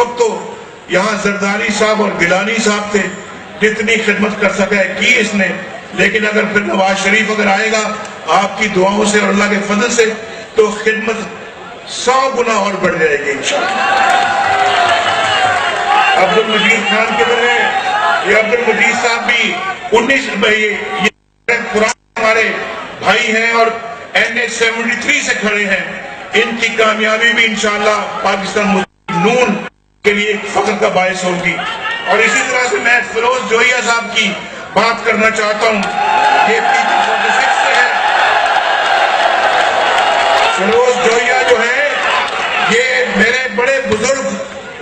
وقت تو یہاں زرداری صاحب اور گیلانی صاحب تھے، جتنی خدمت کر سکا ہے کی اس نے، لیکن اگر پھر نواز شریف اگر آئے گا آپ کی دعاؤں سے اور اللہ کے فضل سے تو خدمت 100 گنا اور بڑھ جائے گی انشاءاللہ۔ عبد المجید خان کدھر ہے؟ یہ عبد المجید صاحب بھی 19 یہ قرآن ہمارے بھائی ہیں اور NH-73 سے کھڑے ہیں، ان کی کامیابی بھی انشاءاللہ پاکستان مسلم نون کے لیے ایک فخر کا باعث ہوگی۔ اور اسی طرح سے میں فیروز جوئیہ صاحب کی بات کرنا چاہتا ہوں، یہ PP46 سے ہے۔ فیروز جوئیہ جو ہے یہ میرے بڑے بزرگ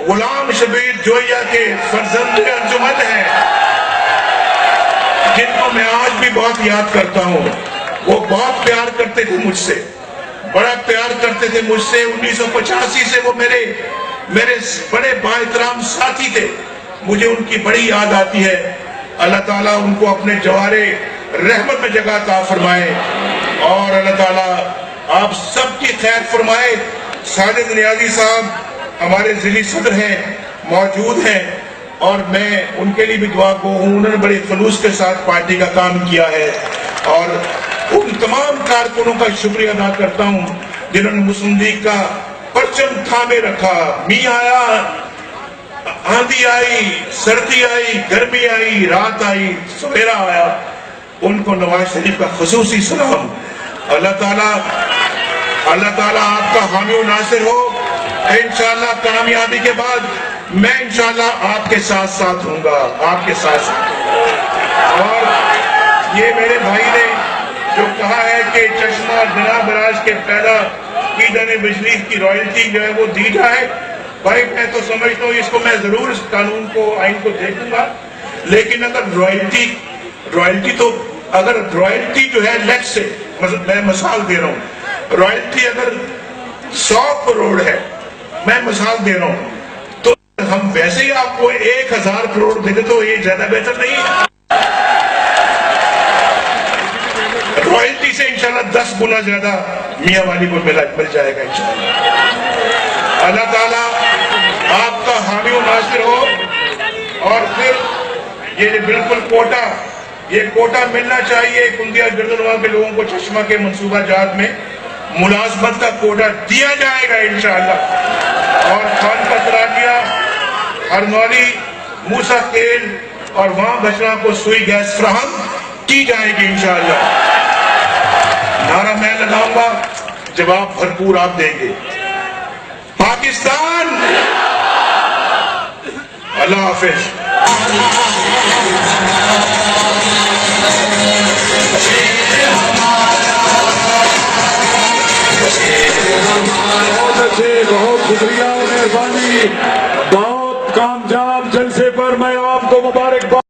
غلام شبیر جوئیہ کے فرزند انجمن ہیں، جن کو میں آج بھی بہت یاد کرتا ہوں۔ وہ بہت پیار کرتے تھے مجھ سے، بڑا پیار کرتے تھے مجھ سے۔ 1985 سے وہ میرے بڑے بااحترام ساتھی تھے، مجھے ان کی بڑی یاد آتی ہے۔ اللہ تعالیٰ ان کو اپنے جوارے رحمت میں جگہ عطا فرمائے اور اللہ تعالیٰ آپ سب کی خیر فرمائے۔ ساجد نیازی صاحب ہمارے ضلعی صدر ہیں، موجود ہیں، اور میں ان کے لیے بھی دعا گو ہوں۔ انہوں نے بڑے خلوص کے ساتھ پارٹی کا کام کیا ہے اور ان تمام کارکنوں کا شکریہ ادا کرتا ہوں جنہوں نے مسلم لیگ کا پرچم تھامے رکھا۔ میاں آیا، آندھی آئی، سردی آئی، گرمی آئی، رات آئی، سویرا آیا، ان کو نواز شریف کا خصوصی سلام۔ اللہ تعالیٰ آپ کا حامی و ناصر ہو۔ انشاءاللہ کامیابی کے بعد میں انشاءاللہ آپ کے ساتھ ساتھ ہوں گا، آپ کے ساتھ ساتھ۔ اور یہ میرے بھائی نے جو کہا ہے کہ چشمہ بنا براج کے پیدا کیدن بجلی کی رائلٹی جو ہے وہ دی جائے، بھائی میں تو سمجھتا ہوں اس کو میں ضرور اس قانون کو، آئین کو دیکھوں گا، لیکن اگر رائلٹی تو اگر رائلٹی جو ہے لیٹ سے میں مثال دے رہا ہوں، رائلٹی اگر 100 کروڑ ہے، میں مثال دے رہا ہوں، تو ہم ویسے ہی آپ کو 1000 کروڑ دے دیں تو یہ زیادہ بہتر نہیں ہے؟ رائلٹی سے انشاءاللہ 10 گنا زیادہ میاں والی کو مل جائے گا انشاءاللہ۔ اللہ تعالیٰ آپ کا حامی و ناصر ہو۔ اور پھر یہ بالکل کوٹا ملنا چاہیے کندیا گردنوا کے لوگوں کو، چشمہ کے منصوبہ جات میں ملازمت کا کوٹا دیا جائے گا انشاءاللہ۔ اور خان کا تراکیہ، ہرنولی، موسیٰ کیل اور وہاں بچنا کو سوئی گیس فراہم کی جائے گی انشاءاللہ۔ نعرہ میں لگاؤں گا، جواب بھرپور آپ دیں گے۔ پاکستان، اللہ حافظ۔ بہت شکریہ، مہربانی، بہت کامیاب جلسے پر میں آپ کو مبارکباد